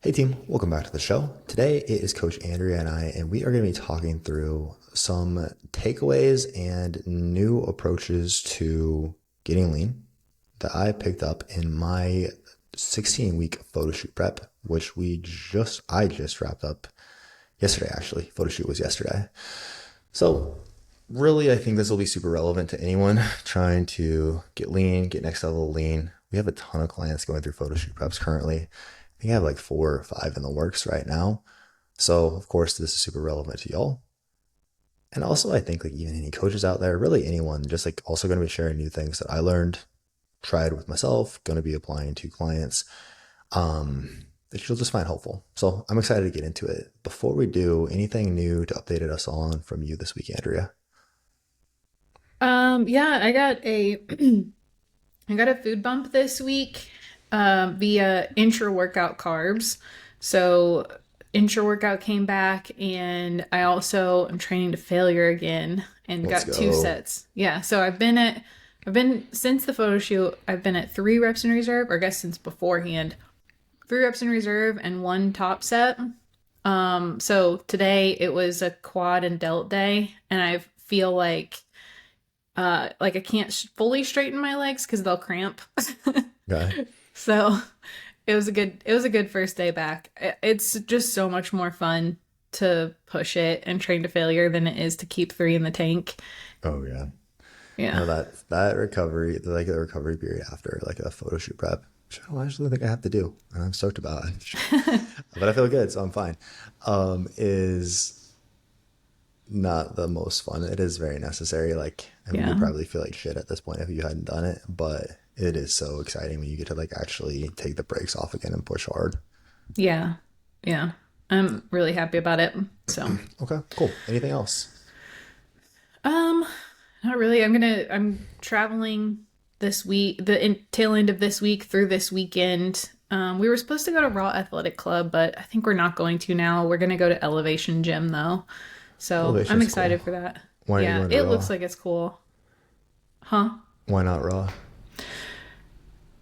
Hey team, welcome back to the show. Today it is Coach Andrea and I, and we are going to be talking through some takeaways and new approaches to getting lean that I picked up in my 16-week photoshoot prep, which I just wrapped up yesterday actually. Photoshoot was yesterday. So really, I think this will be super relevant to anyone trying to get lean, get next level lean. We have a ton of clients going through photoshoot preps currently. I think I have like 4 or 5 in the works right now. So of course this is super relevant to y'all. And also I think like even any coaches out there, really anyone, just like also going to be sharing new things that I learned, tried with myself, going to be applying to clients, that you'll just find helpful. So I'm excited to get into it. Before we do, anything new to update us on from you this week, Andrea? Yeah, I got a I got a food bump this week via intra-workout carbs. So intra-workout came back and I also am training to failure again and Let's got two go. sets. Yeah, so I've been since the photo shoot, I've been at 3 reps in reserve, or I guess since beforehand. 3 reps in reserve and one top set. So today it was a quad and delt day and I feel like I can't fully straighten my legs because they'll cramp. Okay. So it was a good first day back. It's just so much more fun to push it and train to failure than it is to keep 3 in the tank. Oh yeah. Yeah. No, that recovery, like the recovery period after like a photo shoot prep, which I don't actually think I have to do, and I'm stoked about it. But I feel good, so I'm fine. Is not the most fun. It is very necessary. Like, I mean, you Yeah. probably feel like shit at this point if you hadn't done it, but it is so exciting when you get to like actually take the brakes off again and push hard. Yeah. Yeah. I'm really happy about it. So, Okay, cool. Anything else? um, not really. I'm traveling this week, tail end of this week through this weekend. We were supposed to go to Raw Athletic Club, but I think we're not going to now. We're gonna go to Elevation Gym though. So I'm Elevation's cool. excited for that. Why are you Yeah, going to it Raw? looks like it's cool. Huh? Why not Raw?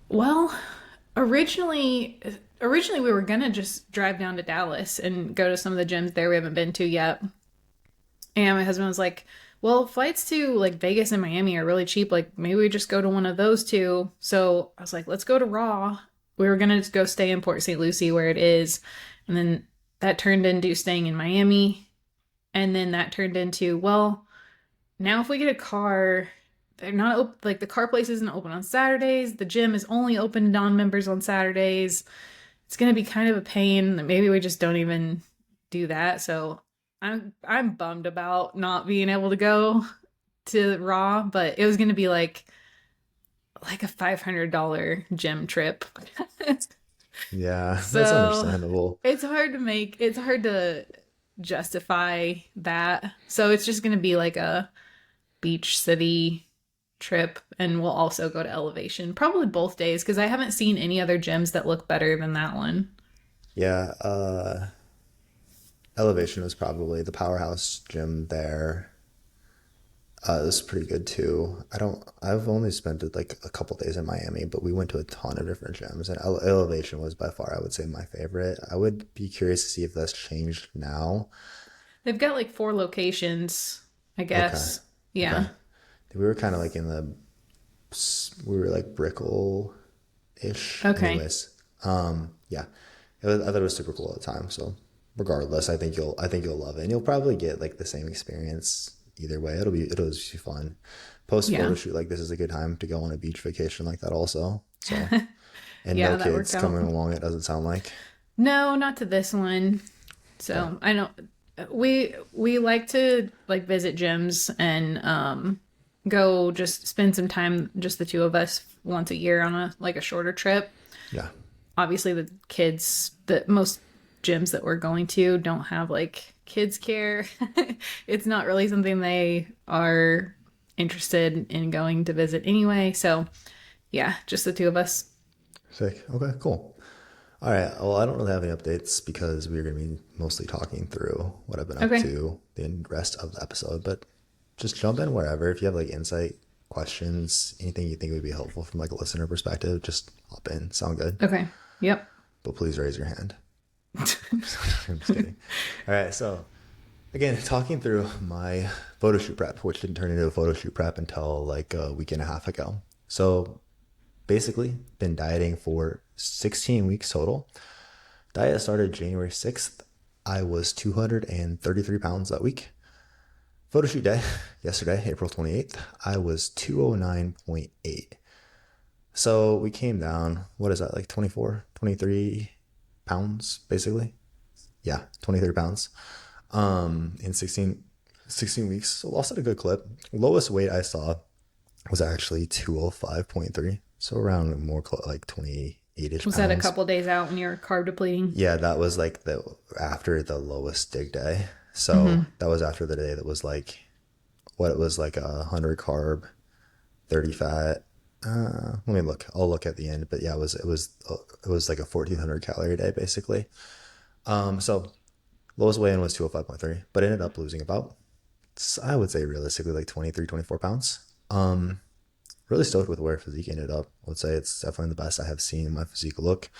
Well, originally originally we were gonna just drive down to Dallas and go to some of the gyms there we haven't been to yet. And my husband was like, well, flights to like Vegas and Miami are really cheap. Like maybe we just go to one of those two. So I was like, let's go to Raw. We were gonna just go stay in Port St. Lucie where it is. And then that turned into staying in Miami. And then that turned into, well, now if we get a car, they're not like the car place isn't open on Saturdays. The gym is only open to non-members on Saturdays. It's gonna be kind of a pain. Maybe we just don't even do that. So I'm bummed about not being able to go to Raw, but it was gonna be like a $500 gym trip. Yeah, that's So understandable. it's hard to justify that. So it's just gonna be like a beach city trip, and we'll also go to Elevation probably both days because I haven't seen any other gyms that look better than that one. Yeah, Elevation was probably the powerhouse gym there. It was pretty good too. I've only spent like a couple days in Miami, but we went to a ton of different gyms, and Elevation was by far, I would say, my favorite. I would be curious to see if that's changed now. They've got like 4 locations, I Okay, guess. okay. Yeah. We were kind of like we were like Brickell-ish. Okay. Anyways, yeah, I thought it was super cool at the time. So regardless, I think you'll love it, and you'll probably get like the same experience either way. It'll just be fun. Post photo Yeah. shoot like this is a good time to go on a beach vacation like that also. So and no Yeah, that worked kids out. coming along. It doesn't sound like. No, not to this one. Okay. So I don't. We like to like visit gyms and go just spend some time, just the two of us, once a year on a shorter trip. Yeah. Obviously, the kids, the most gyms that we're going to don't have like kids care. It's not really something they are interested in going to visit anyway. So yeah, just the two of us. Sick. Okay. Cool. All right. Well, I don't really have any updates because we're going to be mostly talking through what I've been up Okay. to the rest of the episode. But just jump in wherever. If you have like insight, questions, anything you think would be helpful from like a listener perspective, just hop in. Sound good? Okay. Yep. But please raise your hand. I'm just kidding. All right, so again, talking through my photo shoot prep, which didn't turn into a photo shoot prep until like a week and a half ago. So basically, been dieting for 16 weeks total. Diet started January 6th. I was 233 pounds that week. Photo shoot day, yesterday, April 28th, I was 209.8. So we came down, what is that, like 24, 23 pounds, basically? Yeah, 23 pounds in 16 weeks. So lost at a good clip. Lowest weight I saw was actually 205.3. So around more like 28-ish Was that a pounds. couple days out when you were carb depleting? Yeah, that was like the after the lowest dig day. So that was after the day that was like what it was like 100 carb, 30 fat. Let me look. I'll look at the end, but yeah, it was like a 1400 calorie day basically. So lowest weigh in was 205.3, but ended up losing about, I would say realistically like 23, 24 pounds. Really stoked with where physique ended up. I would say it's definitely the best I have seen my physique look.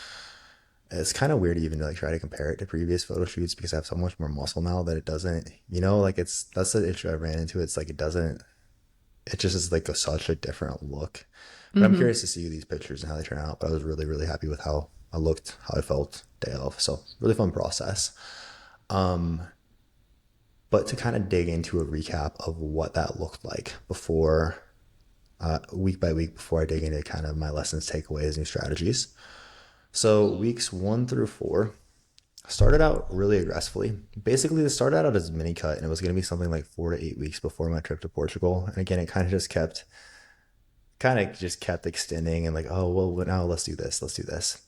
It's kind of weird even to like try to compare it to previous photo shoots because I have so much more muscle now that it doesn't, like that's the issue I ran into. It's like it just is like such a different look. But I'm curious to see these pictures and how they turn out. But I was really, really happy with how I looked, how I felt day of. So really fun process. But to kind of dig into a recap of what that looked like before, week by week, before I dig into kind of my lessons, takeaways, new strategies. So weeks 1 through 4 started out really aggressively. Basically, it started out as mini cut, and it was going to be something like 4 to 8 weeks before my trip to Portugal. And again, it kind of just kept extending, and like, oh well, now let's do this, let's do this.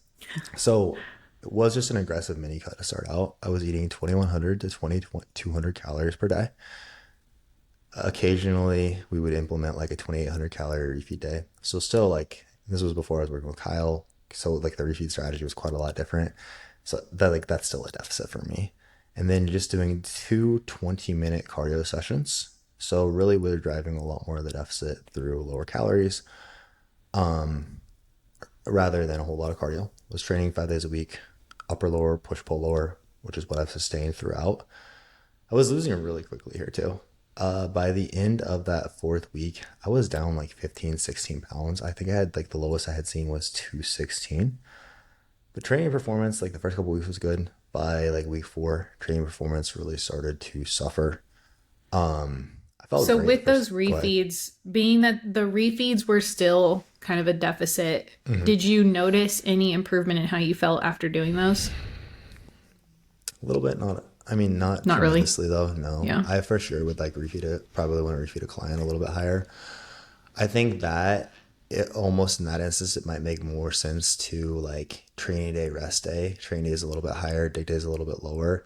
So it was just an aggressive mini cut to start out. I was eating 2100 to 2200 calories per day. Occasionally, we would implement like a 2800 calorie refeed day. So still like this was before I was working with Kyle. So like the refeed strategy was quite a lot different. So that's still a deficit for me. And then just doing two 20-minute cardio sessions. So really we're driving a lot more of the deficit through lower calories rather than a whole lot of cardio. Was training 5 days a week, upper lower, push pull lower, which is what I've sustained throughout. I was losing really quickly here too. By the end of that fourth week, I was down like 15, 16 pounds. I think I had like the lowest I had seen was 216. The training performance, like the first couple weeks was good. By like week 4, training performance really started to suffer. I felt So great the with those first, go ahead. refeeds, being that the refeeds were still kind of a deficit, did you notice any improvement in how you felt after doing those? A little bit, not Not really. tremendously though. No, Yeah. I for sure would like refeed it. Probably want to refeed a client a little bit higher. I think that it almost in that instance it might make more sense to like training day, rest day. Training day is a little bit higher, dig day is a little bit lower.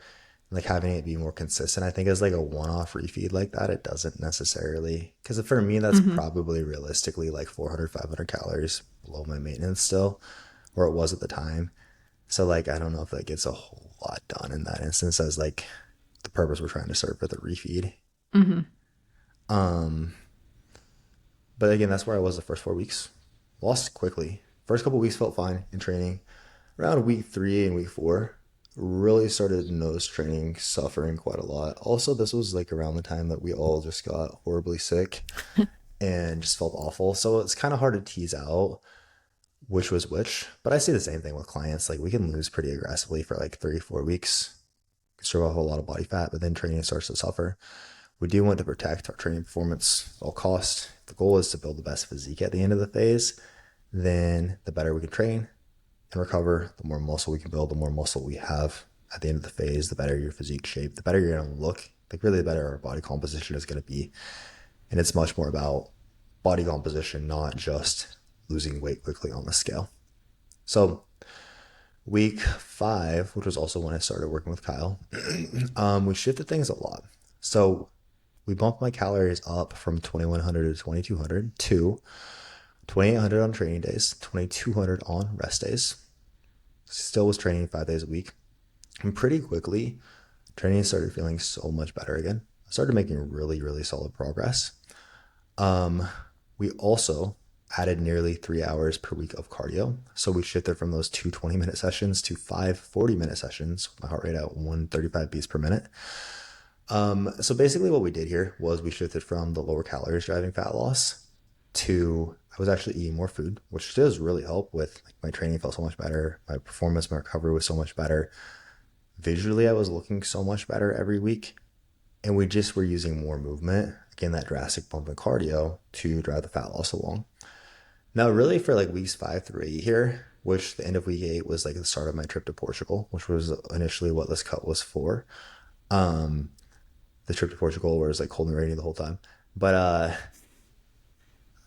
Like having it be more consistent, I think as like a one-off refeed like that, it doesn't necessarily, because for me that's probably realistically like 400, 500 calories below my maintenance still, or it was at the time. So like I don't know if that gets a whole lot done in that instance as like the purpose we're trying to serve with a refeed. But again, that's where I was the first 4 weeks. Lost quickly. First couple weeks felt fine in training. Around week 3 and week 4, really started to notice training suffering quite a lot. Also, this was like around the time that we all just got horribly sick and just felt awful. So it's kind of hard to tease out which was which. But I see the same thing with clients. Like we can lose pretty aggressively for like 3 4 weeks, show off a lot of body fat, but then training starts to suffer. We do want to protect our training performance at all costs. The goal is to build the best physique at the end of the phase. Then the better we can train and recover, the more muscle we can build, the more muscle we have at the end of the phase, the better your physique shape, the better you're going to look. Like really the better our body composition is going to be. And it's much more about body composition, not just losing weight quickly on the scale. So week 5, which was also when I started working with Kyle, we shifted things a lot. So we bumped my calories up from 2100 to 2200 to 2800 on training days, 2200 on rest days. Still was training 5 days a week. And pretty quickly, training started feeling so much better again. I started making really, really solid progress. We also added nearly 3 hours per week of cardio. So we shifted from those two 20-minute sessions to five 40-minute sessions, my heart rate at 135 beats per minute. So basically what we did here was we shifted from the lower calories driving fat loss to I was actually eating more food, which does really help with like, my training felt so much better. My performance, my recovery was so much better. Visually, I was looking so much better every week. And we just were using more movement, again, that drastic bump in cardio to drive the fat loss along. Now, really for like weeks 5 through 8 here, which the end of week 8 was like the start of my trip to Portugal, which was initially what this cut was for. The trip to Portugal where it was like cold and rainy the whole time. But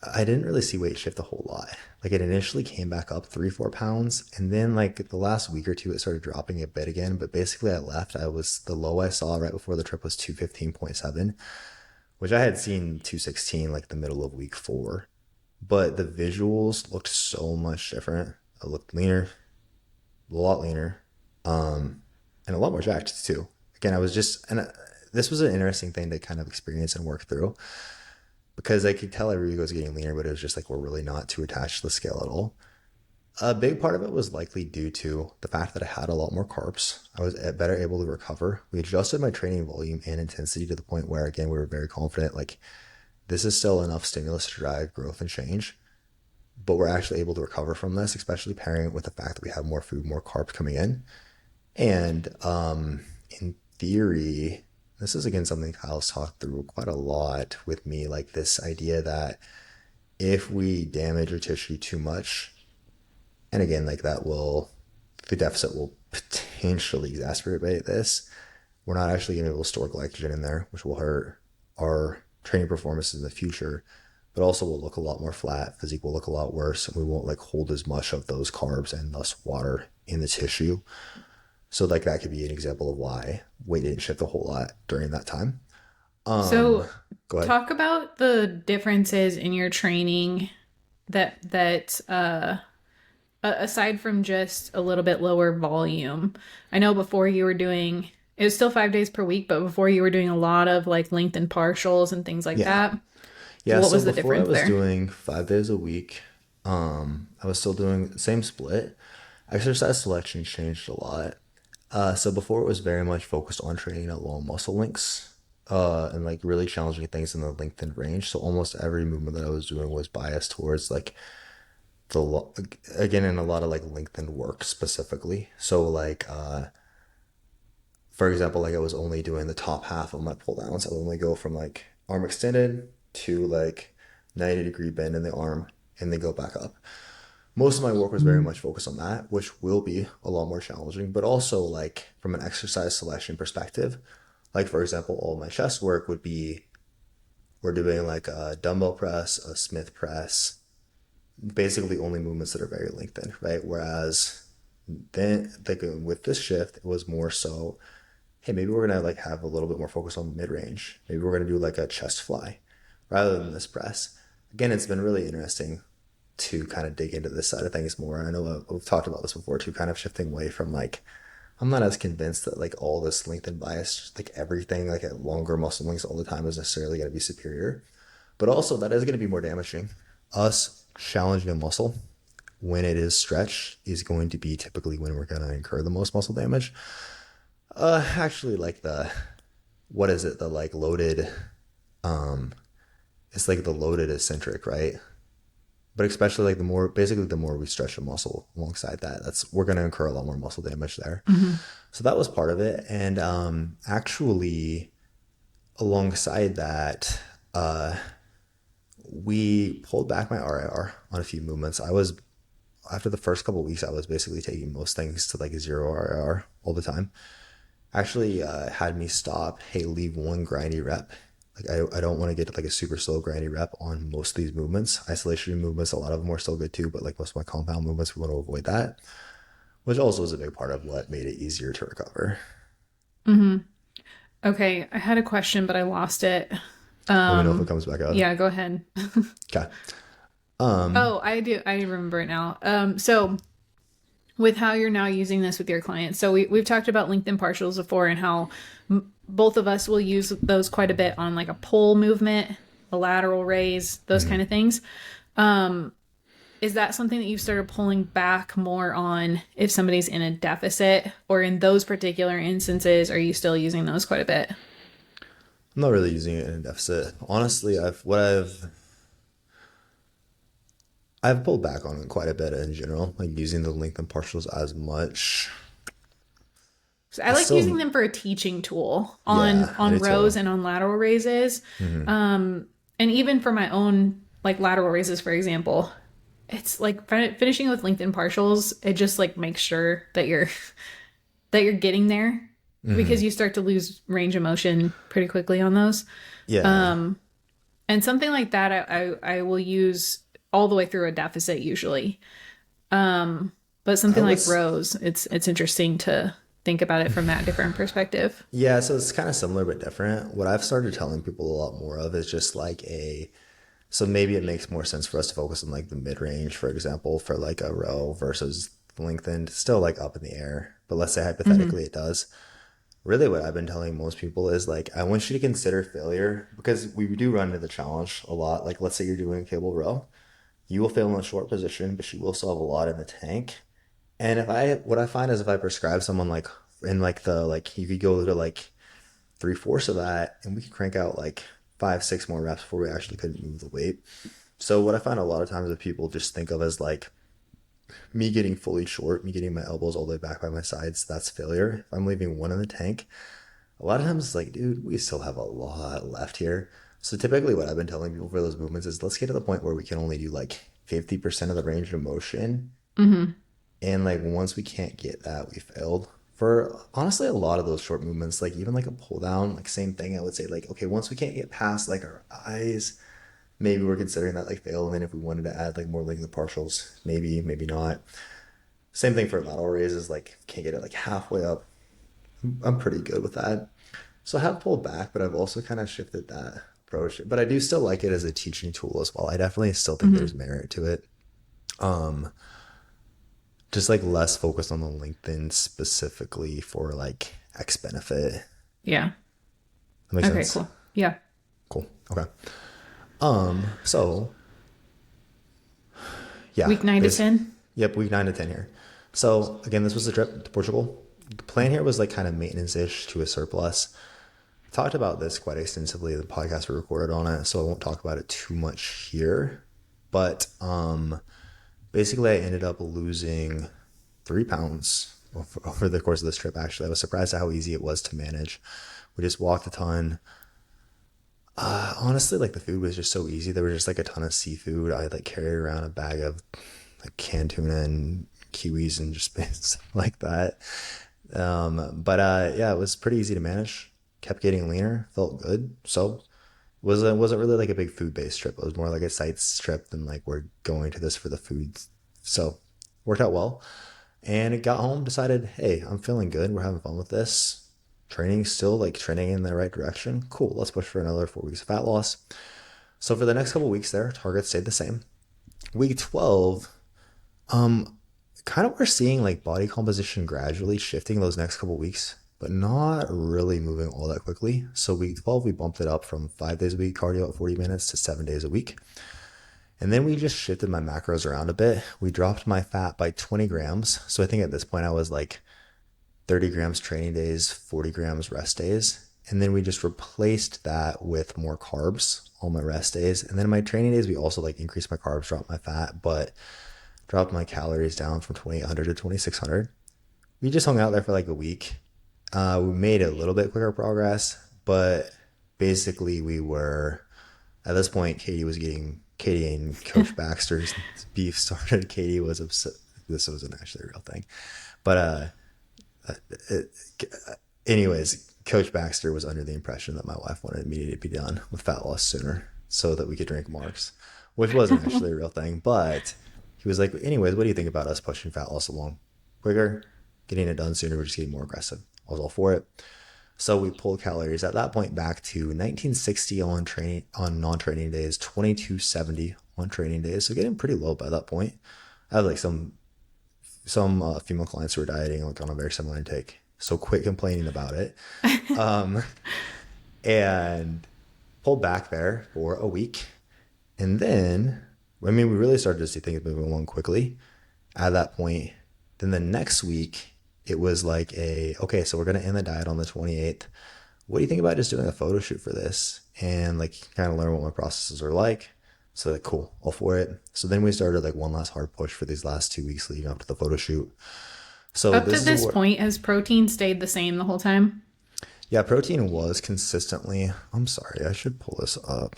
I didn't really see weight shift a whole lot. Like it initially came back up 3-4 pounds, and then like the last week or two, it started dropping a bit again. But basically, I left. The low I saw right before the trip was 215.7, which I had seen 216 like the middle of week 4. But the visuals looked so much different. I looked leaner, a lot leaner, and a lot more jacked too. Again, I was just and this was an interesting thing to kind of experience and work through because I could tell every week I was getting leaner, but it was just like we're really not too attached to the scale at all. A big part of it was likely due to the fact that I had a lot more carbs. I was better able to recover. We adjusted my training volume and intensity to the point where, again, we were very confident, like, this is still enough stimulus to drive growth and change, but we're actually able to recover from this, especially pairing it with the fact that we have more food, more carbs coming in. And in theory, this is again something Kyle's talked through quite a lot with me, like this idea that if we damage our tissue too much, and again, like the deficit will potentially exacerbate this, we're not actually going to be able to store glycogen in there, which will hurt our training performance in the future, but also will look a lot more flat. Physique will look a lot worse, and we won't like hold as much of those carbs and thus water in the tissue. So like that could be an example of why weight didn't shift a whole lot during that time. So Go ahead. talk about the differences in your training that aside from just a little bit lower volume. I know before you were doing it was still 5 days per week, but before you were doing a lot of like lengthened partials and things like Yeah. that. Yeah. What So was the before I difference was there? doing 5 days a week, I was still doing the same split. Exercise selection changed a lot. So before it was very much focused on training at low muscle lengths, and like really challenging things in the lengthened range. So almost every movement that I was doing was biased towards like again in a lot of like lengthened work specifically. So like for example, like I was only doing the top half of my pull downs. I would only go from like arm extended to like 90-degree bend in the arm and then go back up. Most of my work was very much focused on that, which will be a lot more challenging, but also like from an exercise selection perspective, like for example, all my chest work would be we're doing like a dumbbell press, a Smith press, basically only movements that are very lengthened, right? Whereas then like with this shift, it was more so, hey, maybe we're gonna like have a little bit more focus on mid range. Maybe we're gonna do like a chest fly rather than this press. Again, it's been really interesting to kind of dig into this side of things more. I know we've talked about this before too, kind of shifting away from like, I'm not as convinced that like all this length bias, like everything like at longer muscle lengths all the time is necessarily going to be superior. But also that is going to be more damaging. Us challenging a muscle when it is stretched is going to be typically when we're going to incur the most muscle damage. Actually like what is it? The like loaded, it's like the loaded eccentric, right? But especially like the more we stretch a muscle alongside that, we're going to incur a lot more muscle damage there. Mm-hmm. So that was part of it. And actually alongside that, we pulled back my RIR on a few movements. After the first couple of weeks, I was basically taking most things to like 0 RIR all the time. Actually had me stop, hey, leave one grindy rep. Like I don't want to get like a super slow grindy rep on most of these movements. Isolation movements, a lot of them are still good too, but like most of my compound movements, we want to avoid that, which also is a big part of what made it easier to recover. Mm-hmm. Okay, I had a question, but I lost it. Let me know if it comes back up. Yeah, go ahead. Okay. Oh, I do. I remember it now. So with how you're now using this with your clients. So we've talked about LinkedIn partials before and how both of us will use those quite a bit on like a pull movement, a lateral raise, those kind of things. Is that something that you've started pulling back more on if somebody's in a deficit, or in those particular instances, are you still using those quite a bit? I'm not really using it in a deficit. Honestly, I've pulled back on it quite a bit in general, like using the lengthened partials as much. So I I like using still, them for a teaching tool yeah, I on do rows too. and on lateral raises. And even for my own like lateral raises, for example, it's like finishing with lengthened partials. It just like makes sure that you're getting there, because you start to lose range of motion pretty quickly on those. Yeah, And something like that, I will use all the way through a deficit usually. But I something like was, rows, it's interesting to think about it from that different perspective. yeah, so it's kind of similar but different. What I've started telling people a lot more of is just like so maybe it makes more sense for us to focus on like the mid range, for example, for like a row versus lengthened, still like up in the air. But let's say Mm-hmm. hypothetically it does. Really, what I've been telling most people is like, I want you to consider failure because we do run into the challenge a lot. Like, let's say you're doing a cable row, you will fail in a short position, but you will still have a lot in the tank. And what I find is if I prescribe someone like in like you could go to like three-fourths of that and we could crank out like five, six more reps before we actually couldn't move the weight. So what I find a lot of times that people just think of as like me getting fully short, me getting my elbows all the way back by my sides, that's failure. If I'm leaving one in the tank, a lot of times it's like, dude, we still have a lot left here. So typically what I've been telling people for those movements is let's get to the point where we can only do like 50% of the range of motion. Mm-hmm. And like once we can't get that, we failed. For honestly a lot of those short movements, like even like a pull down, like same thing, I would say like, okay, once we can't get past like our eyes, maybe we're considering that like fail. And then if we wanted to add like more length of partials, maybe not. Same thing for lateral raises, like can't get it like halfway up. I'm pretty good with that. So I have pulled back, but I've also kind of shifted that approach. But I do still like it as a teaching tool as well. I definitely still think Mm-hmm. there's merit to it. Um, just like less focused on the LinkedIn specifically for like X benefit. Yeah. That makes Okay, sense. cool. Yeah. Cool. Okay. So yeah, Week 9 to 10. yep, week 9 to 10 here. So again, this was a trip to Portugal. The plan here was like kind of maintenance ish to a surplus. Talked about this quite extensively in the podcast we recorded on it, so I won't talk about it too much here. But basically, I ended up losing 3 pounds over the course of this trip. Actually, I was surprised at how easy it was to manage. We just walked a ton. Honestly, like the food was just so easy. There was just like a ton of seafood. I like carried around a bag of like canned tuna and kiwis and just stuff like that. But yeah, it was pretty easy to manage. Kept getting leaner, felt good. So wasn't really like a big food based trip. It was more like a sights trip than like we're going to this for the food. So worked out well. And it got home, decided, hey, I'm feeling good. We're having fun with this. Training still like trending in the right direction. Cool. Let's push for another 4 weeks of fat loss. So for the next couple weeks there, targets stayed the same. Week 12, kind of we're seeing like body composition gradually shifting those next couple weeks, but not really moving all that quickly. So week 12, we bumped it up from 5 days a week cardio at 40 minutes to 7 days a week. And then we just shifted my macros around a bit. We dropped my fat by 20 grams. So I think at this point I was like 30 grams training days, 40 grams rest days. And then we just replaced that with more carbs on my rest days. And then my training days, we also like increased my carbs, dropped my fat, but dropped my calories down from 2,800 to 2,600. We just hung out there for like a week. We made a little bit quicker progress, but basically we were at this point. Katie and Coach Baxter's beef started. Katie was upset. This wasn't actually a real thing, but anyways, Coach Baxter was under the impression that my wife wanted me to be done with fat loss sooner so that we could drink marks, which wasn't actually a real thing. But he was like, anyways, what do you think about us pushing fat loss along quicker, getting it done sooner? We're just getting more aggressive. I was all for it. So we pulled calories at that point back to 1960 on non-training days, 2270 on training days. So getting pretty low by that point. I have like some female clients who are dieting like on a very similar intake. So quit complaining about it. And pulled back there for a week. And then I mean, we really started to see things moving along quickly at that point. Then the next week, it was like okay, so we're going to end the diet on the 28th. What do you think about just doing a photo shoot for this and like kind of learn what my processes are like? So like, cool, all for it. So then we started like one last hard push for these last 2 weeks leading up to the photo shoot. So Up to this is this what, point, has protein stayed the same the whole time? yeah, protein was consistently, I'm sorry, I should pull this up.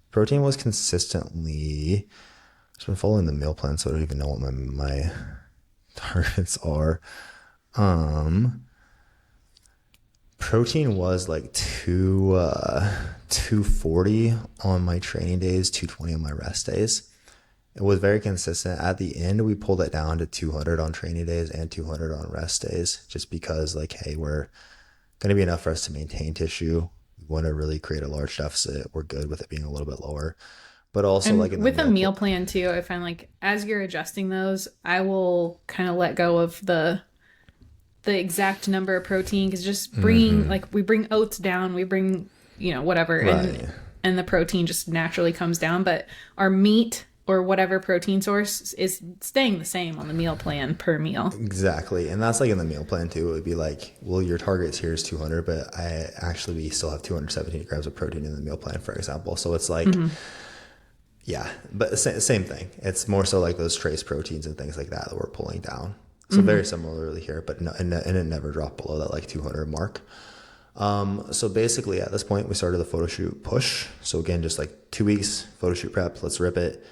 Protein was consistently, I've been following the meal plan, so I don't even know what my targets are. Um, Protein was like 240 on my training days, 220 on my rest days. It was very consistent. At the end, we pulled it down to 200 on training days and 200 on rest days, just because like, hey, we're going to be enough for us to maintain tissue. We want to really create a large deficit. We're good with it being a little bit lower. But also like And in the with a meal plan too, I find like as you're adjusting those, I will kind of let go of the exact number of protein because just bringing like we bring oats down, we bring whatever, right. and the protein just naturally comes down. But our meat or whatever protein source is staying the same on the meal plan per meal. Exactly. And that's like in the meal plan too. It would be like, well, your targets here is 200, but we still have 217 grams of protein in the meal plan, for example. So it's like, yeah, but same thing. It's more so like those trace proteins and things like that we're pulling down. So very similarly here, but no, and it never dropped below that like 200 mark. So basically at this point we started the photo shoot push. So again, just like 2 weeks photo shoot prep, let's rip it.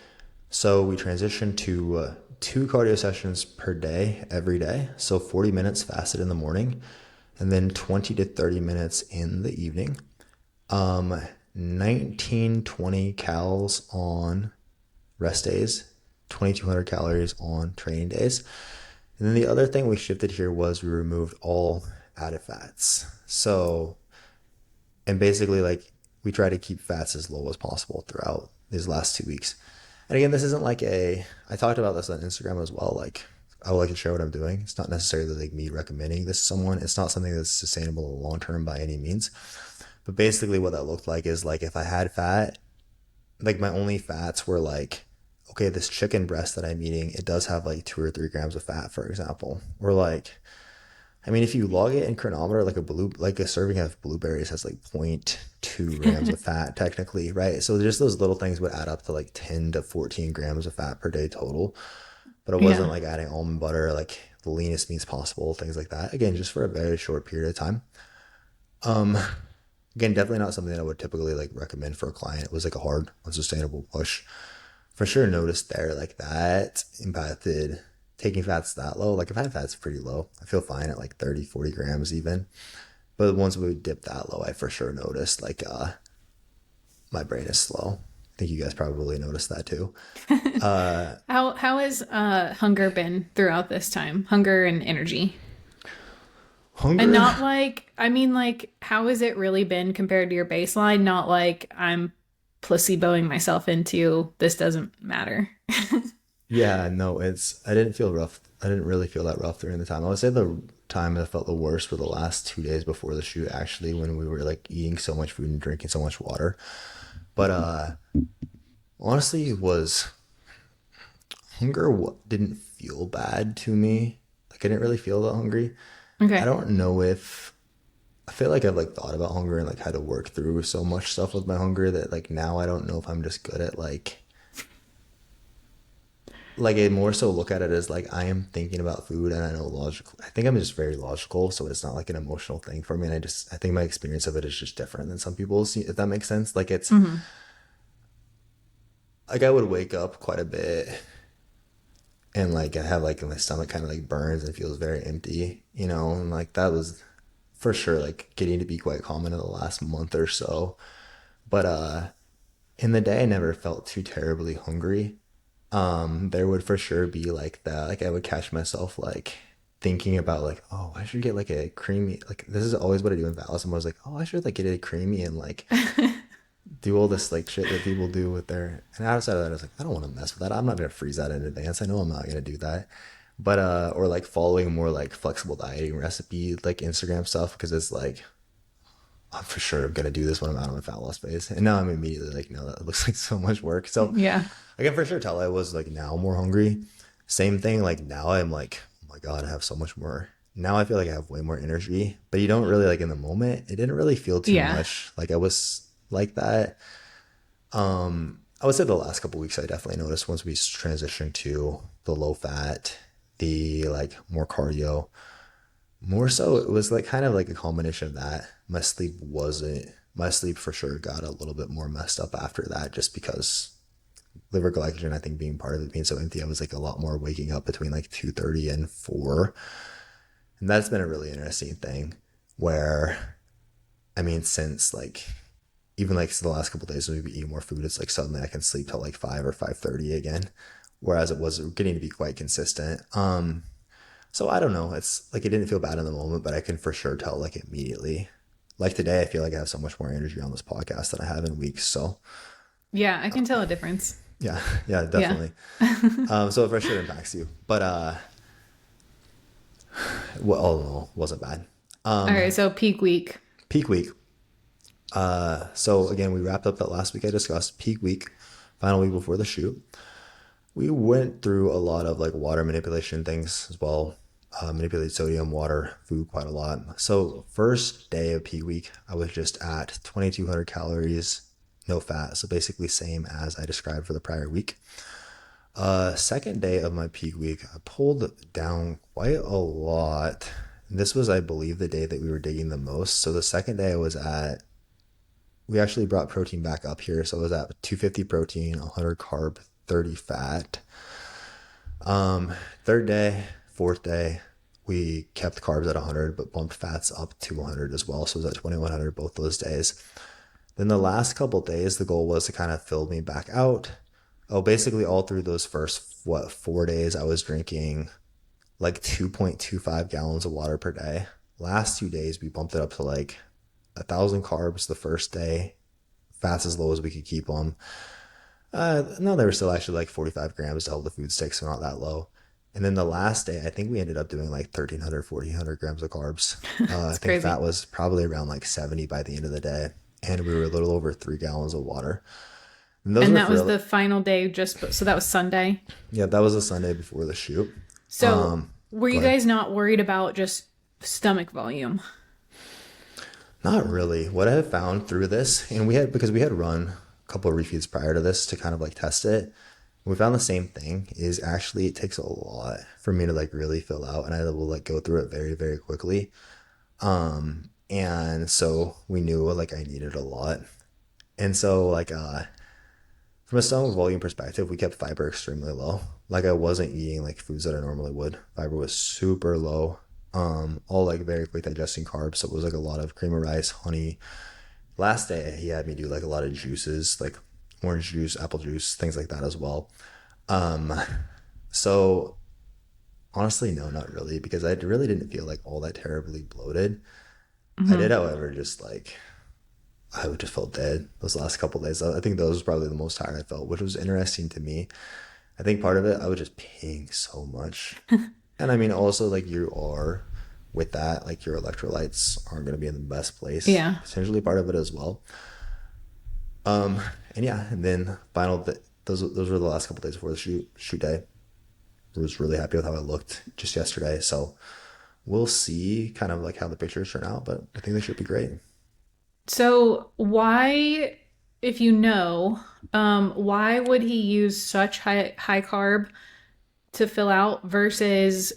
So we transitioned to 2 cardio sessions per day, every day. So 40 minutes fasted in the morning and then 20 to 30 minutes in the evening. 1920 cals on rest days, 2200 calories on training days. And then the other thing we shifted here was we removed all added fats. So, and basically like we try to keep fats as low as possible throughout these last 2 weeks. And again, this isn't like I talked about this on Instagram as well. Like I would like to share what I'm doing. It's not necessarily like me recommending this to someone. It's not something that's sustainable long term by any means. But basically what that looked like is like if I had fat, like my only fats were like, okay, this chicken breast that I'm eating, it does have like 2 or 3 grams of fat, for example. Or like, I mean, if you log it in Chronometer, like a serving of blueberries has like zero point 0.2 grams of fat technically, right? So just those little things would add up to like 10 to 14 grams of fat per day total. But it wasn't Yeah. like adding almond butter, like the leanest meats possible, things like that. Again, just for a very short period of time. Um, Again, definitely not something that I would typically like recommend for a client. It was like a hard, unsustainable push. For sure noticed there like that impacted taking fats that low. Like if I have fats pretty low, I feel fine at like 30, 40 grams even. But once we dip that low, I for sure noticed like my brain is slow. I think you guys probably noticed that too. How has hunger been throughout this time? Hunger and energy. And Hunger. not like, I mean, like, how has it really been compared to your baseline? Not like I'm placeboing myself into this doesn't matter. Yeah, no, I didn't feel rough. I didn't really feel that rough during the time. I would say the time I felt the worst were the last 2 days before the shoot, actually, when we were like eating so much food and drinking so much water. But honestly, it was didn't feel bad to me. Like I didn't really feel that hungry. I Okay. don't know if I feel like I've like thought about hunger and like had to work through so much stuff with my hunger that like now I don't know if I'm just good at like I more so look at it as like I am thinking about food and I know logical. I think I'm just very logical, so it's not like an emotional thing for me. And I think my experience of it is just different than some people's. If that makes sense, like it's Hmm. like I would wake up quite a bit and like I have like my stomach kind of like burns and feels very empty, and like that was for sure like getting to be quite common in the last month or so. But in the day I never felt too terribly hungry. There would for sure be like that. Like I would catch myself like thinking about like, oh, I should get like a creamy. Like this is always what I do in Vallis. I was like, oh, I should like get a creamy and like do all this like shit that people do with their. And outside of that, I was like, I don't want to mess with that. I'm not gonna freeze that in advance. I know I'm not gonna do that. But or like following more like flexible dieting recipe like Instagram stuff because it's like I'm for sure gonna do this when I'm out on my fat loss phase. And now I'm immediately like, no, that looks like so much work. So Yeah. I can for sure tell I was like now more hungry. Same thing, like now I'm like, oh my God, I have so much more. Now I feel like I have way more energy, but you don't really like in the moment. It didn't really feel too Yeah. much. Like I was like that. I would say the last couple weeks I definitely noticed once we transitioned to the low fat, the like more cardio, more so it was like kind of like a combination of that. My sleep for sure got a little bit more messed up after that just because liver glycogen, I think being part of it being so empty, I was like a lot more waking up between like 2:30 and 4. And that's been a really interesting thing where, I mean, since like even like the last couple of days when we've been eating more food, it's like suddenly I can sleep till like 5 or 5:30 again. Whereas it was getting to be quite consistent. So I don't know. It's like it didn't feel bad in the moment, but I can for sure tell like immediately. Like today, I feel like I have so much more energy on this podcast than I have in weeks. So Yeah, I can tell a difference. yeah, yeah, Yeah. definitely. So it for sure impacts you. But well, all in all, wasn't bad. All right, so peak week. Peak week. So again, we wrapped up that last week I discussed. Peak week, final week before the shoot. We went through a lot of like water manipulation things as well. Manipulated sodium, water, food quite a lot. So first day of peak week, I was just at 2,200 calories, no fat. So basically same as I described for the prior week. Second day of my peak week, I pulled down quite a lot. This was, I believe, the day that we were digging the most. So the second day I was at, we actually brought protein back up here. So I was at 250 protein, 100 carb, 30 fat. Third day, fourth day, we kept carbs at 100, but bumped fats up to 100 as well. So it was at 2,100 both those days. Then the last couple days, the goal was to kind of fill me back out. Oh, basically all through those first, 4 days, I was drinking like 2.25 gallons of water per day. Last 2 days, we bumped it up to like 1,000 carbs the first day, fats as low as we could keep them. No, they were still actually like 45 grams to hold the food stick, so not that low. And then the last day, I think we ended up doing like 1,300, 1,400 grams of carbs. I It's think crazy. fat was probably around like 70 by the end of the day. And we were a little over 3 gallons of water. And those And were that was for, the final day so that was Sunday. yeah, that was a Sunday before the shoot. So, were Go you ahead. guys not worried about just stomach volume? Not really. What I have found through this, and because we had run a couple of refeeds prior to this to kind of like test it. We found the same thing is actually it takes a lot for me to like really fill out and I will like go through it very, very quickly. And so we knew like I needed a lot. And so like from a stomach volume perspective, we kept fiber extremely low. Like I wasn't eating like foods that I normally would. Fiber was super low. All like very quick digesting carbs. So it was like a lot of cream of rice, honey. Last day he had me do like a lot of juices, like orange juice, apple juice, things like that as well. So honestly, no, not really, because I really didn't feel like all that terribly bloated. I Hmm. did, however, just like I would just felt dead those last couple of days. I think those was probably the most tired I felt, which was interesting to me. I think part of it, I was just peeing so much. And I mean, also like you are with that, like your electrolytes aren't going to be in the best place. Yeah. Potentially part of it as well. And yeah, and then those were the last couple days before the shoot day. I was really happy with how I looked just yesterday. So we'll see kind of like how the pictures turn out, but I think they should be great. So, why, if you know, why would he use such high carb to fill out versus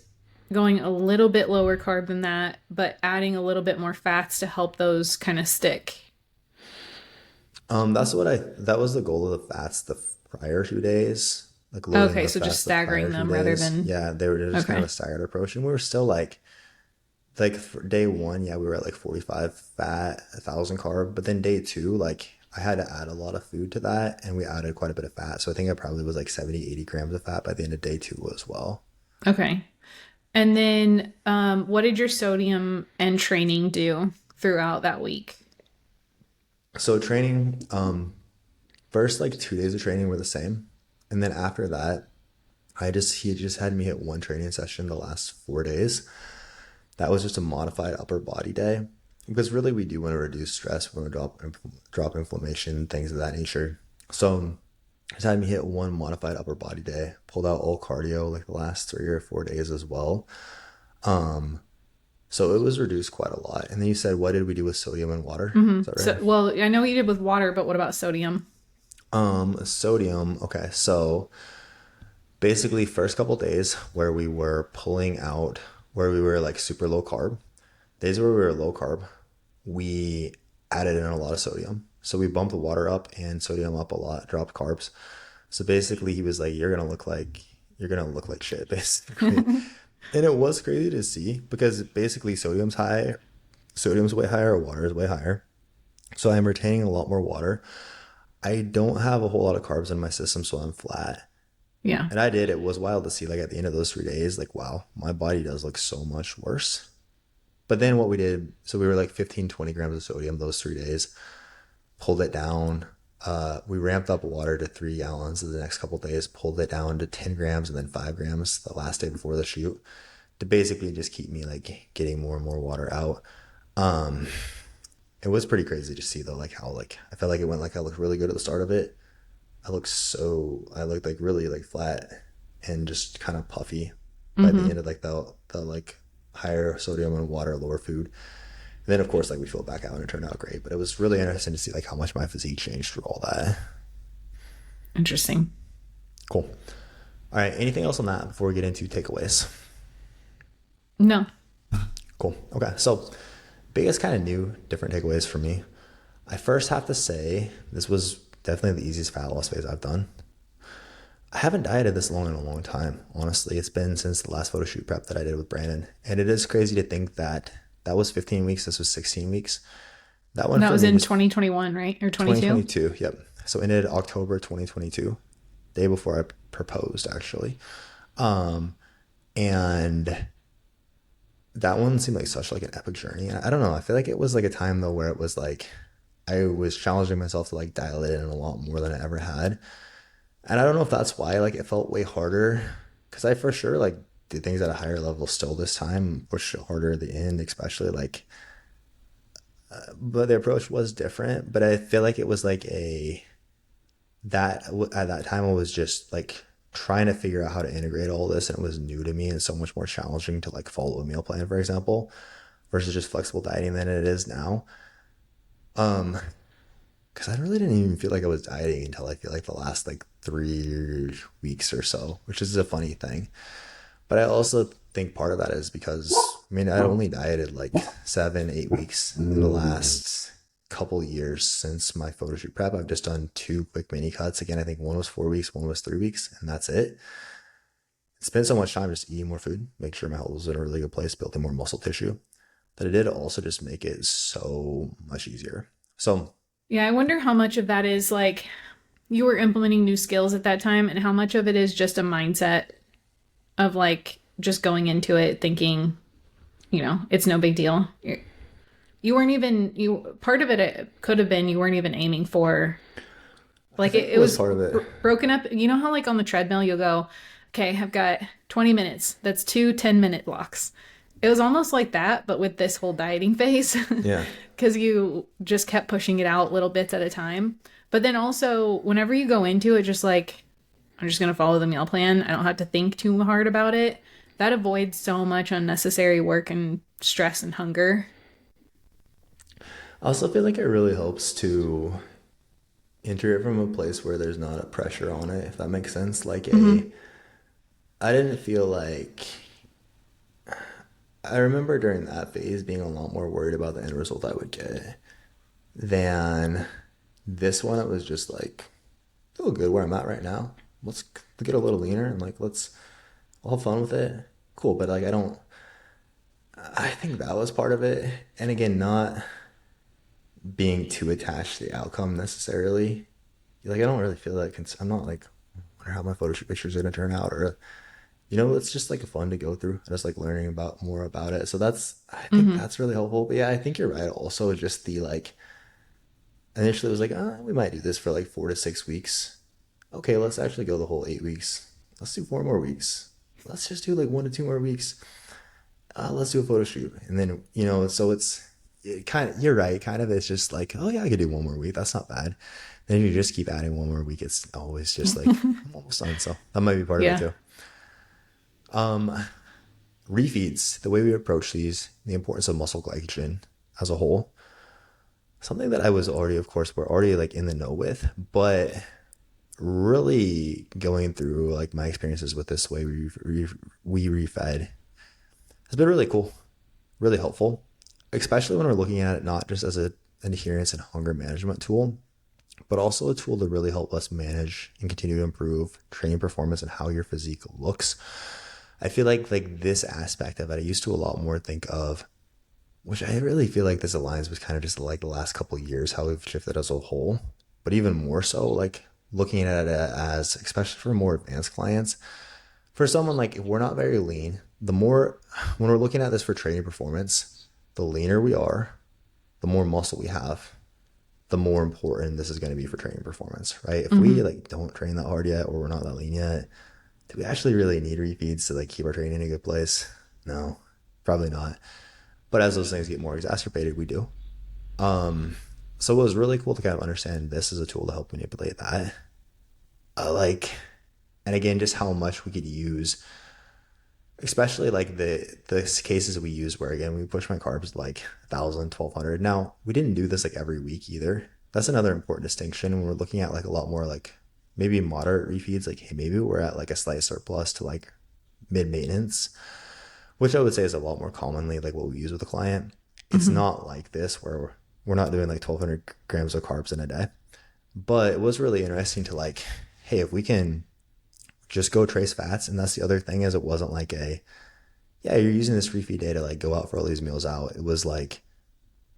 going a little bit lower carb than that, but adding a little bit more fats to help those kind of stick? That was the goal of the fats the prior 2 days, like loading Okay, the so just fats the prior staggering two them rather days. than Yeah, they were just kind of okay. a staggered approach. And we were still like for day one, yeah, we were at like 45 fat, 1,000 carb. But then day two, like I had to add a lot of food to that and we added quite a bit of fat. So I think I probably was like 70, 80 grams of fat by the end of day two as well. Okay. And then what did your sodium and training do throughout that week? So training, first like 2 days of training were the same. And then after that, he just had me hit one training session the last 4 days. That was just a modified upper body day. because really we do want to reduce stress, we want to drop inflammation, things of that nature. So just had me hit one modified upper body day, pulled out all cardio like the last 3 or 4 days as well. So it was reduced quite a lot. And then you said, what did we do with sodium and water? Is that So, right? well, I know what you did with water, but what about sodium? Sodium. Okay. So basically first couple days where we were pulling out, where we were like super low carb, days where we were low carb, we added in a lot of sodium. So we bumped the water up and sodium up a lot, dropped carbs. So basically he was like, you're gonna look like shit, basically. And it was crazy to see because basically sodium's way higher, water is way higher. So I'm retaining a lot more water. I don't have a whole lot of carbs in my system, so I'm flat. Yeah. And it was wild to see, like at the end of those 3 days, like, wow, my body does look so much worse. But then what we did, so we were like 15, 20 grams of sodium those 3 days, pulled it down. We ramped up water to 3 gallons the next couple of days, pulled it down to 10 grams and then 5 grams the last day before the shoot to basically just keep me like getting more and more water out. Um, it was pretty crazy to see though, like how like I felt like it went like I looked really good at the start of it. I looked like really like flat and just kind of puffy by the Mm-hmm. end of like the like higher sodium and water, lower food. And then of course like we filled back out and it turned out great. But it was really interesting to see like how much my physique changed through all that. Interesting. Cool. All right. Anything else on that before we get into takeaways? No. Cool. Okay. So biggest kind of new, different takeaways for me. I first have to say this was definitely the easiest fat loss phase I've done. I haven't dieted this long in a long time, honestly. It's been since the last photo shoot prep that I did with Brandon. And it is crazy to think that that was 15 weeks. This was 16 weeks. That one That for was me in was 2021, right? Or 22? 2022. Yep. So it ended October 2022, day before I proposed, actually. And that one seemed like such like an epic journey. I don't know. I feel like it was like a time though where it was like I was challenging myself to like dial it in a lot more than I ever had. And I don't know if that's why like it felt way harder because I for sure like did things at a higher level still this time, pushed it harder at the end, especially like. But the approach was different. But I feel like it was like a that at that time I was just like trying to figure out how to integrate all this, and it was new to me and so much more challenging to like follow a meal plan, for example, versus just flexible dieting than it is now. Um, because I really didn't even feel like I was dieting until I feel like the last like 3 weeks or so, which is a funny thing. But I also think part of that is because I mean I only dieted like 7, 8 weeks in the last couple years since my photo shoot prep. I've just done two quick mini cuts. Again, I think one was 4 weeks, one was 3 weeks, and that's it. Spent so much time just eating more food, make sure my health was in a really good place, building more muscle tissue, that it did also just make it so much easier. So Yeah, I wonder how much of that is like you were implementing new skills at that time and how much of it is just a mindset of like just going into it thinking, it's no big deal. You weren't even you part of it could have been you weren't even aiming for I like think it it was was part of it. broken up. You know how like on the treadmill you'll go, okay, I've got 20 minutes. That's two 10-minute blocks. It was almost like that, but with this whole dieting phase, Yeah. because you just kept pushing it out little bits at a time. But then also, whenever you go into it, just like, I'm just going to follow the meal plan, I don't have to think too hard about it. That avoids so much unnecessary work and stress and hunger. I also feel like it really helps to enter it from a place where there's not a pressure on it, if that makes sense. Mm-hmm. I didn't feel like, I remember during that phase being a lot more worried about the end result I would get than this one. It was just like, feel good where I'm at right now. Let's get a little leaner and like, I'll have fun with it. Cool. But like, I think that was part of it. And again, not being too attached to the outcome necessarily. Like I don't really feel like I'm not like I wonder how my photo shoot pictures are gonna turn out, or it's just like fun to go through. I just like learning about more about it. So I think Mm-hmm. that's really helpful. But yeah, I think you're right. Also, just the like initially it was like, we might do this for like 4 to 6 weeks. Okay, let's actually go the whole 8 weeks. Let's do 4 more weeks. Let's just do like 1 to 2 more weeks. Let's do a photo shoot, and then so you're right. Kind of, it's just like, oh yeah, I could do one more week. That's not bad. Then you just keep adding one more week. It's always just like, I'm almost done. So that might be part of it Yeah. too. Refeeds, the way we approach these, the importance of muscle glycogen as a whole, something that I was already, of course, we're already like in the know with, but really going through like my experiences with this way we refed has been really cool, really helpful, especially when we're looking at it not just as an adherence and hunger management tool, but also a tool to really help us manage and continue to improve training performance and how your physique looks. I feel like this aspect of it, I used to a lot more think of, which I really feel like this aligns with kind of just like the last couple of years, how we've shifted as a whole, but even more so, like looking at it as, especially for more advanced clients, for someone like if we're not very lean, the more, when we're looking at this for training performance, the leaner we are, the more muscle we have, the more important this is going to be for training performance, right? If we Hmm. like don't train that hard yet, or we're not that lean yet, do we actually really need refeeds to like keep our training in a good place? No, probably not. But as those things get more exacerbated, we do. So it was really cool to kind of understand this as a tool to help manipulate that. Like, and again, just how much we could use, especially like the cases we use where again we push my carbs like 1,000, 1,200. Now we didn't do this like every week either. That's another important distinction when we're looking at like a lot more like maybe moderate refeeds. Like, hey, maybe we're at like a slight surplus to like mid maintenance, which I would say is a lot more commonly like what we use with a client. It's Hmm. not like this where we're not doing like 1,200 grams of carbs in a day. But it was really interesting to like, hey, if we can just go trace fats, and that's the other thing is it wasn't like a, yeah, you're using this free feed day to like go out for all these meals out. It was like,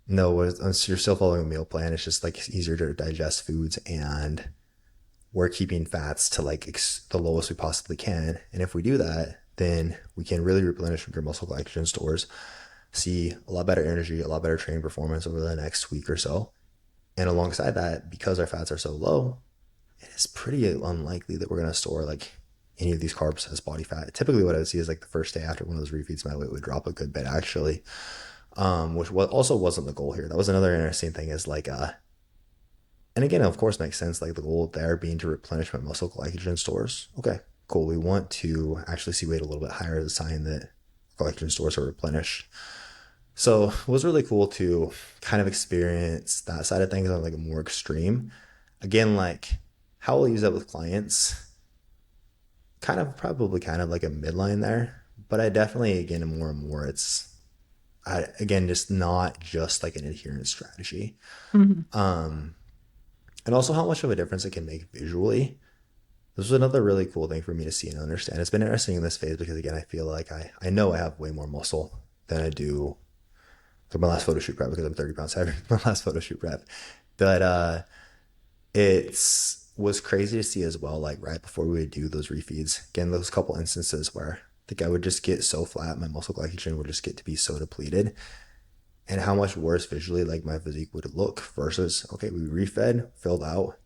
no, you're still following a meal plan. It's just like it's easier to digest foods, and we're keeping fats to like the lowest we possibly can. And if we do that, then we can really replenish your muscle glycogen stores, see a lot better energy, a lot better training performance over the next week or so. And alongside that, because our fats are so low, it is pretty unlikely that we're going to store like any of these carbs as body fat. Typically, what I would see is like the first day after one of those refeeds, my weight would drop a good bit actually, which also wasn't the goal here. That was another interesting thing is like, and again, of course, makes sense. Like the goal there being to replenish my muscle glycogen stores. Okay, cool. We want to actually see weight a little bit higher as a sign that glycogen stores are replenished. So it was really cool to kind of experience that side of things on like a more extreme. Again, like how I'll use that with clients, kind of probably kind of like a midline there. But I definitely, again, more and more, again, just not just like an adherence strategy. Hmm. And also how much of a difference it can make visually. This was another really cool thing for me to see and understand. It's been interesting in this phase because, again, I feel like I know I have way more muscle than I do for my last photo shoot prep because I'm 30 pounds heavier than my last photo shoot prep. But it's was crazy to see as well, like right before we would do those refeeds, again, those couple instances where I think I would just get so flat, my muscle glycogen would just get to be so depleted, and how much worse visually like my physique would look versus, okay, we refed, filled out,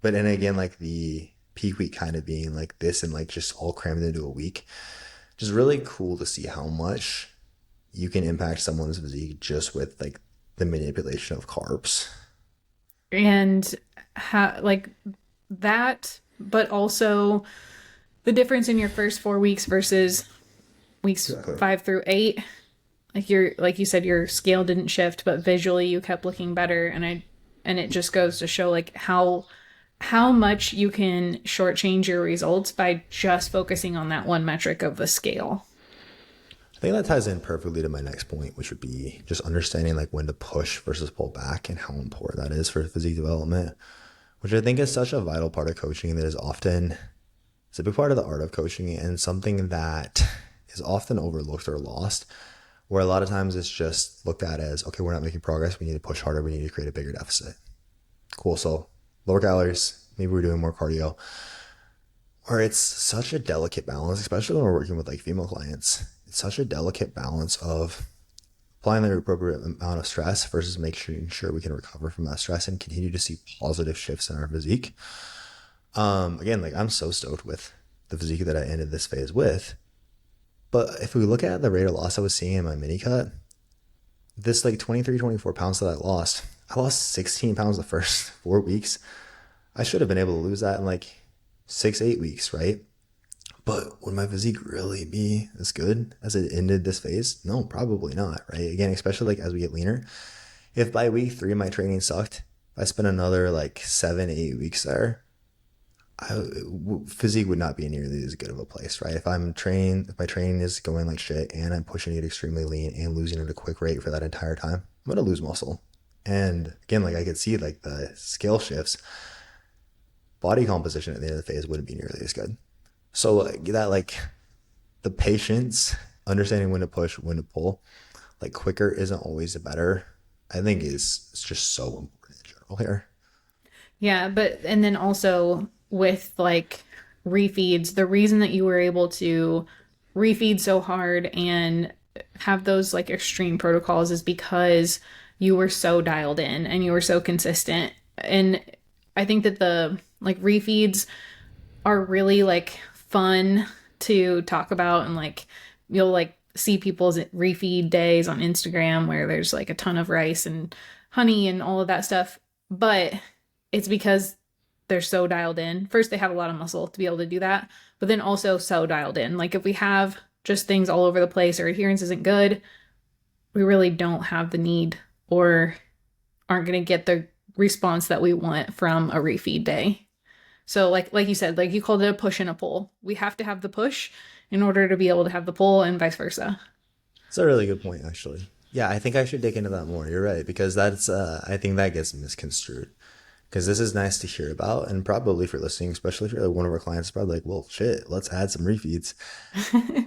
but then again, like the peak week kind of being like this and like just all crammed into a week. Just really cool to see how much you can impact someone's physique just with like the manipulation of carbs. And like that, but also the difference in your first 4 weeks versus weeks Exactly. 5 through 8. Like you said, your scale didn't shift, but visually you kept looking better. And it just goes to show like how much you can shortchange your results by just focusing on that one metric of the scale. I think that ties in perfectly to my next point, which would be just understanding like when to push versus pull back and how important that is for physique development, which I think is such a vital part of coaching that is often, it's a big part of the art of coaching and something that is often overlooked or lost, where a lot of times it's just looked at as, okay, we're not making progress. We need to push harder. We need to create a bigger deficit. Cool. So lower calories, maybe we're doing more cardio, or it's such a delicate balance, especially when we're working with like female clients. It's such a delicate balance of applying the appropriate amount of stress versus making sure we can recover from that stress and continue to see positive shifts in our physique. Again, like I'm so stoked with the physique that I ended this phase with. But if we look at the rate of loss I was seeing in my mini cut, this like 23, 24 pounds that I lost 16 pounds the first 4 weeks. I should have been able to lose that in like 6, 8 weeks, right? But would my physique really be as good as it ended this phase? No, probably not, right? Again, especially like as we get leaner. If by week 3 my training sucked, if I spent another like 7, 8 weeks there, physique would not be nearly as good of a place, right? If my training is going like shit and I'm pushing it extremely lean and losing at a quick rate for that entire time, I'm gonna lose muscle. And again, like I could see like the scale shifts, body composition at the end of the phase wouldn't be nearly as good. So like that, like the patience, understanding when to push, when to pull, like quicker isn't always the better. I think is it's just so important in general here. Yeah, but and then also with like refeeds, the reason that you were able to refeed so hard and have those like extreme protocols is because you were so dialed in and you were so consistent. And I think that the like refeeds are really like fun to talk about, and like you'll like see people's refeed days on Instagram where there's like a ton of rice and honey and all of that stuff. But it's because they're so dialed in. First, they have a lot of muscle to be able to do that, but then also so dialed in. Like if we have just things all over the place or adherence isn't good, we really don't have the need or aren't going to get the response that we want from a refeed day. So like you said, like you called it a push and a pull. We have to have the push in order to be able to have the pull and vice versa. It's a really good point, actually. Yeah, I think I should dig into that more. You're right, because that's I think that gets misconstrued. Because this is nice to hear about, and probably for listening, especially if you're like one of our clients, probably like, well, shit, let's add some refeeds.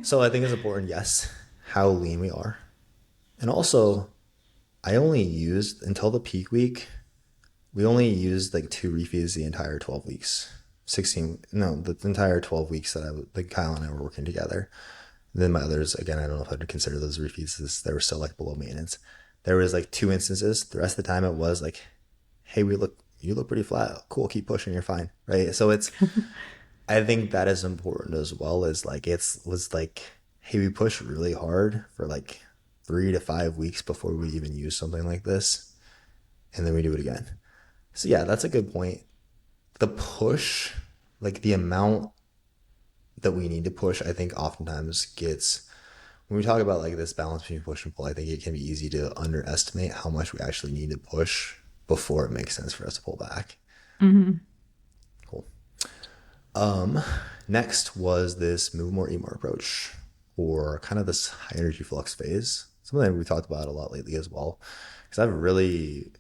So I think it's important, yes, how lean we are, and also I only used until the peak week. We only used like 2 refeeds the entire 12 weeks. 16, no, the entire 12 weeks that like Kyle and I were working together. Then my others, again, I don't know if I'd consider those refeeds, they were still like below maintenance. There was like 2 instances. The rest of the time it was like, hey, you look pretty flat. Cool, keep pushing, you're fine. Right. So I think that is important as well, as like, was like, hey, we push really hard for like 3 to 5 weeks before we even use something like this. And then we do it again. So yeah, that's a good point. The push, like the amount that we need to push, I think oftentimes gets, when we talk about like this balance between push and pull, I think it can be easy to underestimate how much we actually need to push before it makes sense for us to pull back. Mm-hmm. Cool. Next was this move more, eat more approach, or kind of this high energy flux phase. Something that we talked about a lot lately as well. Because I've really,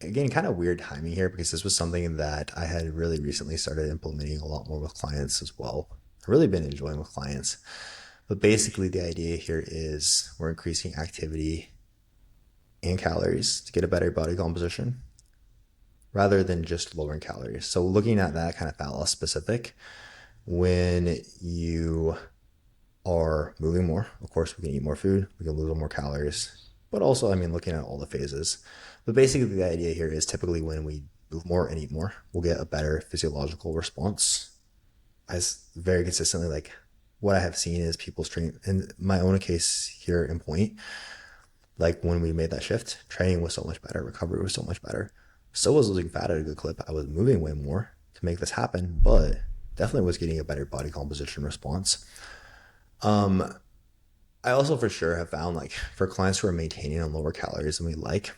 again, kind of weird timing here, because this was something that I had really recently started implementing a lot more with clients as well. I've really been enjoying with clients. But basically the idea here is we're increasing activity and calories to get a better body composition rather than just lowering calories. So looking at that kind of fat loss specific, when you are moving more, of course we can eat more food, we can lose more calories, but also, I mean, looking at all the phases. But basically the idea here is typically when we move more and eat more, we'll get a better physiological response. As very consistently, like what I have seen is people's training, in my own case here in Point, like when we made that shift, training was so much better, recovery was so much better. So was losing fat at a good clip. I was moving way more to make this happen, but definitely was getting a better body composition response. I also for sure have found, like, for clients who are maintaining on lower calories than we like,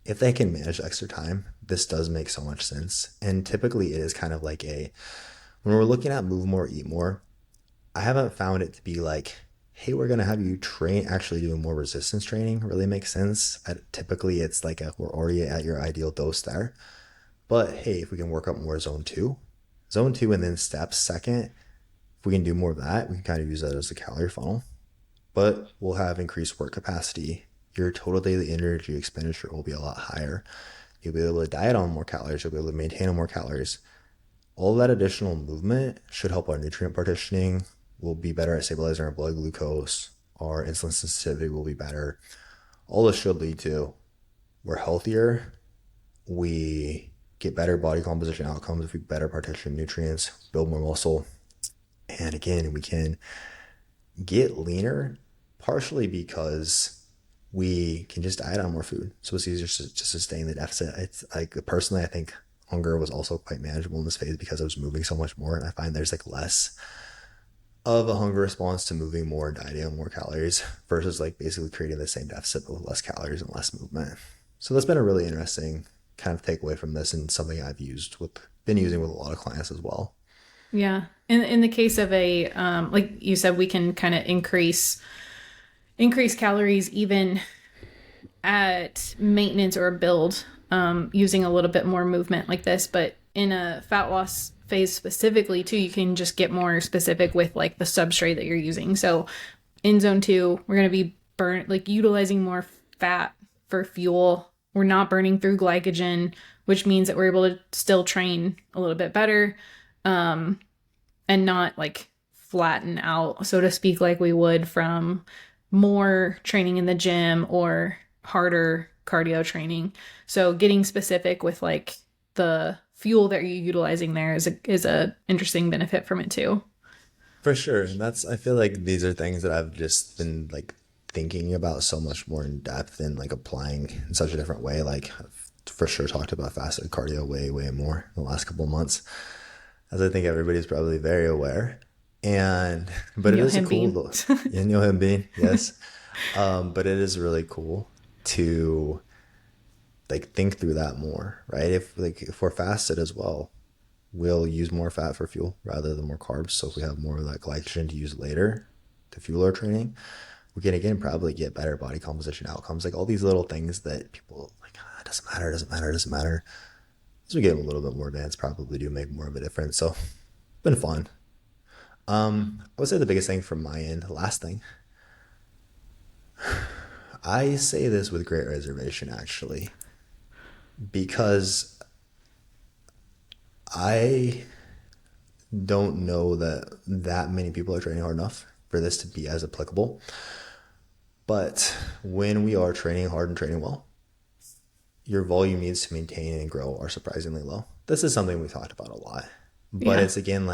if they can manage extra time, this does make so much sense. And typically it is kind of like when we're looking at move more, eat more, I haven't found it to be like, hey, we're going to have you train, actually doing more resistance training really makes sense. Typically it's like we're already at your ideal dose there. But hey, if we can work up more zone two and then steps second, if we can do more of that, we can kind of use that as a calorie funnel. But we'll have increased work capacity. Your total daily energy expenditure will be a lot higher. You'll be able to diet on more calories. You'll be able to maintain on more calories. All that additional movement should help our nutrient partitioning. We'll be better at stabilizing our blood glucose. Our insulin sensitivity will be better. All this should lead to we're healthier. We get better body composition outcomes if we better partition nutrients, build more muscle. And again, we can get leaner partially because we can just diet on more food. So it's easier to sustain the deficit. It's like personally, I think hunger was also quite manageable in this phase because I was moving so much more. And I find there's like less of a hunger response to moving more and dieting on more calories versus like basically creating the same deficit but with less calories and less movement. So that's been a really interesting kind of takeaway from this and something been using with a lot of clients as well. Yeah. In the case of a like you said, we can kind of increase calories even at maintenance or a build using a little bit more movement like this. But in a fat loss phase specifically, too, you can just get more specific with like the substrate that you're using. So in zone 2, we're going to be utilizing more fat for fuel. We're not burning through glycogen, which means that we're able to still train a little bit better and not like flatten out, so to speak, like we would from more training in the gym or harder cardio training. So getting specific with like the fuel that you're utilizing there is a interesting benefit from it too. For sure. And I feel like these are things that I've just been like thinking about so much more in depth and like applying in such a different way. Like I've for sure talked about fasted cardio way, way more in the last couple of months, as I think everybody's probably very aware. But it is a Yohimbine. cool, yeah, him being, yes. But it is really cool to like think through that more, right? If we're fasted as well, we'll use more fat for fuel rather than more carbs. So if we have more of that glycogen to use later to fuel our training, we can again probably get better body composition outcomes. Like all these little things that people like, it doesn't matter, it doesn't matter, it doesn't matter. As we get a little bit more advanced, probably do make more of a difference. So been fun. I would say the biggest thing from my end, last thing, I say this with great reservation actually, because I don't know that many people are training hard enough for this to be as applicable. But when we are training hard and training well, your volume needs to maintain and grow are surprisingly low. This is something we talked about a lot, but Yeah. it's again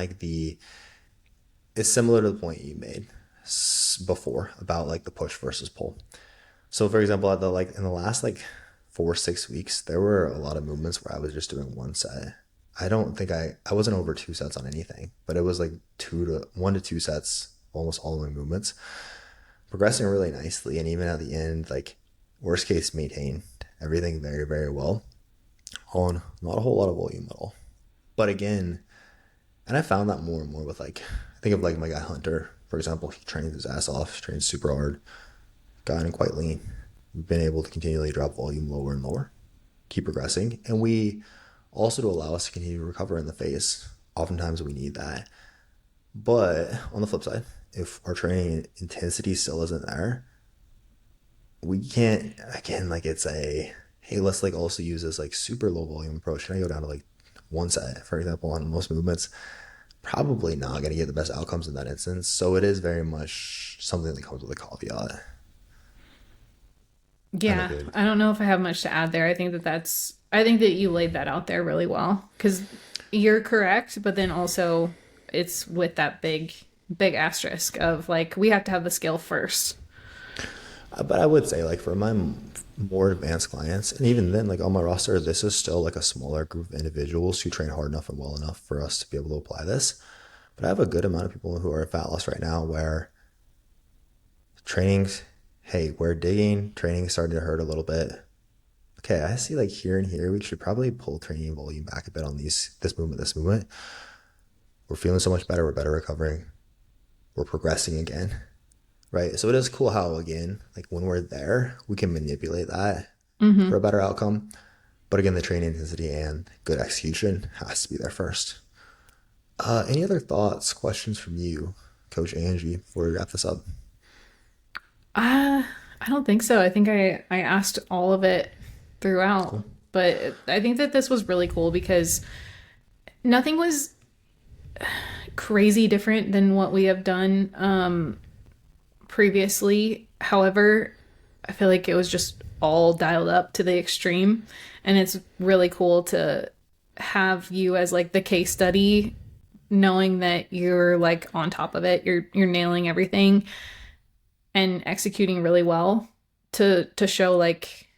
it's similar to the point you made before about like the push versus pull. So for example, in the last like 4 6 weeks, there were a lot of movements where I was just doing one set. I don't think I wasn't over 2 sets on anything, but it was like 1 to 2 sets, almost all of my movements, progressing really nicely. And even at the end, like worst case maintained everything very, very well on not a whole lot of volume at all. But again, and I found that more and more with like, think of like my guy Hunter, for example, he trains his ass off, trains super hard, gotten quite lean. We've been able to continually drop volume lower and lower, keep progressing. And we also to allow us to continue to recover in the phase. Oftentimes we need that. But on the flip side, if our training intensity still isn't there, we can't, again, like it's hey, let's like also use this like super low volume approach. Can I go down to like one set, for example, on most movements? Probably not going to get the best outcomes in that instance. So it is very much something that comes with a caveat. I know, Yeah, good. I don't know if I have much to add there. I think that you laid that out there really well because you're correct, but then also it's with that big asterisk of like we have to have the skill first. But I would say like for my more advanced clients, and even then, like on my roster, this is still like a smaller group of individuals who train hard enough and well enough for us to be able to apply this. But I have a good amount of people who are at fat loss right now where training's, hey, we're digging, training's starting to hurt a little bit. Okay, I see like here and here, we should probably pull training volume back a bit on this movement, this movement. We're feeling so much better, we're better recovering, we're progressing again. Right. So it is cool how, again, like when we're there, we can manipulate that for a better outcome. But again, the training intensity and good execution has to be there first. Any other thoughts, questions from you, Coach Angie, before we wrap this up? I don't think so. I think I asked all of it throughout, Cool. but I think that this was really cool because nothing was crazy different than what we have done previously. However, I feel like it was just all dialed up to the extreme, and it's really cool to have you as like the case study, knowing that you're like on top of it. You're nailing everything and executing really well to show like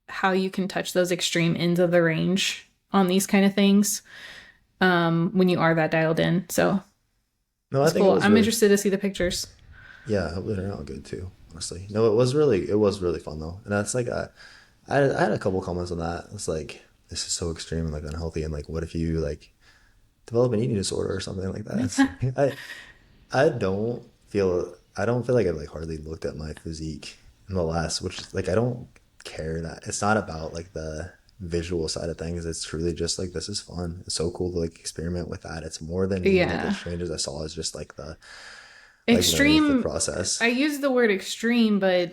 how you can touch those extreme ends of the range on these kind of things when you are that dialed in. So No, I it's think it cool. was I'm really, interested to see the pictures. yeah, it turned out good too, honestly. No, it was really fun though. And that's like, I had a couple comments on that. It's like, this is so extreme and like unhealthy. And like, what if you like develop an eating disorder or something like that? It's, I don't feel like I've like hardly looked at my physique in the last, which is like, I don't care that it's not about like the visual side of things. It's truly just like, this is fun. It's so cool to like experiment with that. It's more than even like as Yeah. strange as I saw. It's just like like learning the Extreme, I process. use the word extreme, but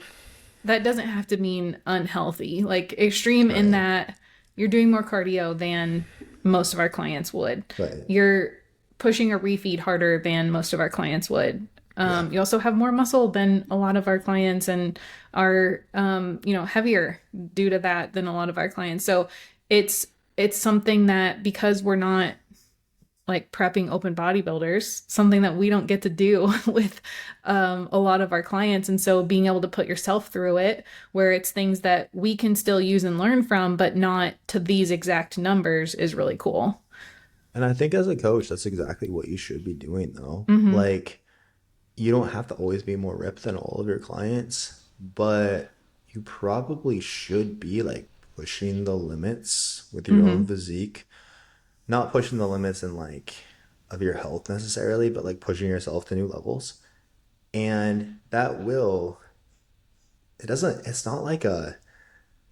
that doesn't have to mean unhealthy. Like extreme in Right. that you're doing more cardio than most of our clients would. Right. You're pushing a refeed harder than most of our clients would. Yeah. You also have more muscle than a lot of our clients and are, heavier due to that than a lot of our clients. So it's it's something that because we're not like prepping open bodybuilders, something that we don't get to do with a lot of our clients. And so being able to put yourself through it, where it's things that we can still use and learn from, but not to these exact numbers, is really cool. And I think as a coach, that's exactly what you should be doing though. Mm-hmm. Like, you don't have to always be more ripped than all of your clients, but you probably should be like pushing the limits with your own Mm-hmm. physique. Not pushing the limits in like of your health necessarily, but like pushing yourself to new levels. And that will, it's not like I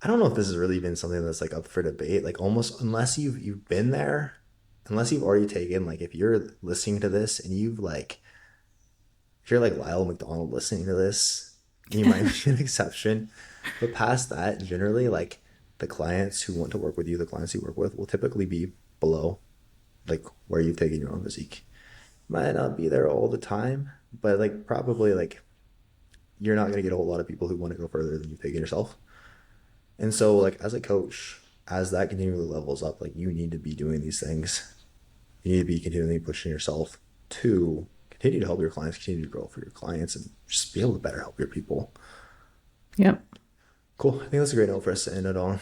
don't know if this has really been something that's like up for debate. Like almost unless you've been there, unless you've already taken, like if you're listening to this and you've like, if you're like Lyle McDonald listening to this, you might be an exception. But past that, generally, like the clients who want to work with you, the clients you work with will typically be below like where you've taken your own physique. Might not be there all the time, but like probably like you're not gonna get a whole lot of people who want to go further than you've taken yourself. And so like as a coach, as that continually levels up, like you need to be doing these things. You need to be continually pushing yourself to continue to help your clients, continue to grow for your clients, and just be able to better help your people. Yep. Cool. I think that's a great note for us to end it on.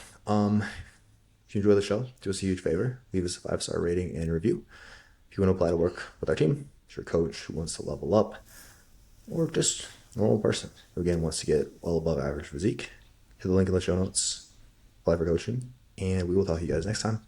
If you enjoy the show, do us a huge favor. Leave us a 5-star rating and review. If you want to apply to work with our team, if you're a coach who wants to level up, or just a normal person who again wants to get well above average physique, hit the link in the show notes, apply for coaching, and we will talk to you guys next time.